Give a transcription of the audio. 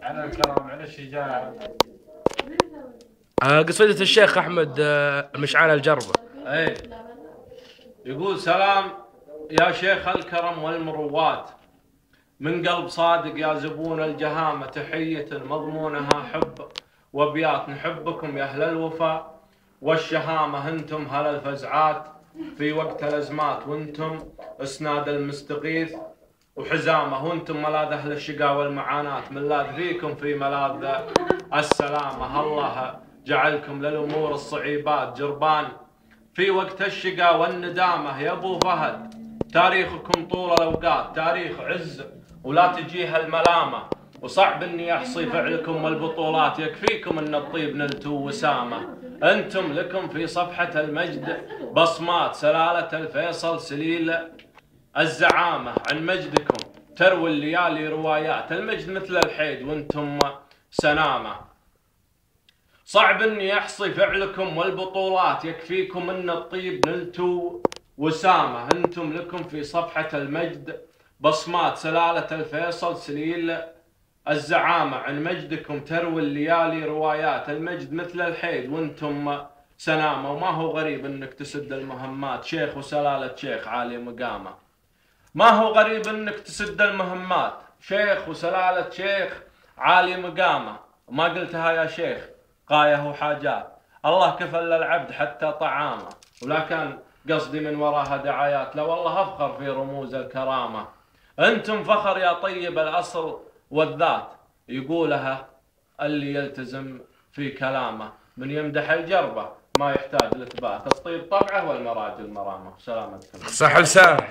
عن الكرم عن الشجاعة. قصيدة الشيخ أحمد مشعل الجربة. اي يقول: سلام يا شيخ الكرم والمروات، من قلب صادق يا زبون الجهامة، تحية مضمونها حب وابيات، نحبكم يا اهل الوفاء والشهامة، انتم هل الفزعات في وقت الازمات، وانتم اسناد المستغيث وحزامه، وانتم ملاذ اهل الشقا والمعاناة، ملاذ فيكم في ملاذ السلامة، الله جعلكم للامور الصعيبات جربان في وقت الشقا والندامة، يا ابو فهد تاريخكم طول الاوقات تاريخ عز ولا تجيها الملامة، وصعب اني احصي فعلكم والبطولات، يكفيكم ان الطيب نلتوا وسامة، انتم لكم في صفحة المجد بصمات، سلالة الفيصل سليل الزعامة، عن مجدكم تروي الليالي روايات، المجد مثل الحيد وانتم سنامة، صعب اني احصي فعلكم والبطولات، يكفيكم ان الطيب نلتوا وسامة، انتم لكم في صفحة المجد بصمات، سلالة الفيصل سليل الزعامة، عن مجدكم تروي الليالي روايات، المجد مثل الحيد وانتم سنامة، وما هو غريب انك تسد المهمات، شيخ وسلالة شيخ عالي مقامة، ما هو غريب انك تسد المهمات، شيخ وسلالة شيخ عالي مقامة، ما قلتها يا شيخ غاية وحاجات، الله كفل للعبد حتى طعامه، ولا كان قصدي من وراها دعايات، لا والله افخر في رموز الكرامة، انتم فخر يا طيب الاصل والذات، يقولها اللي يلتزم في كلامه، من يمدح الجربة ما يحتاج الاثبات، الطيب طبعه والمراجل مرامه. سلامتكم. صح لسانك.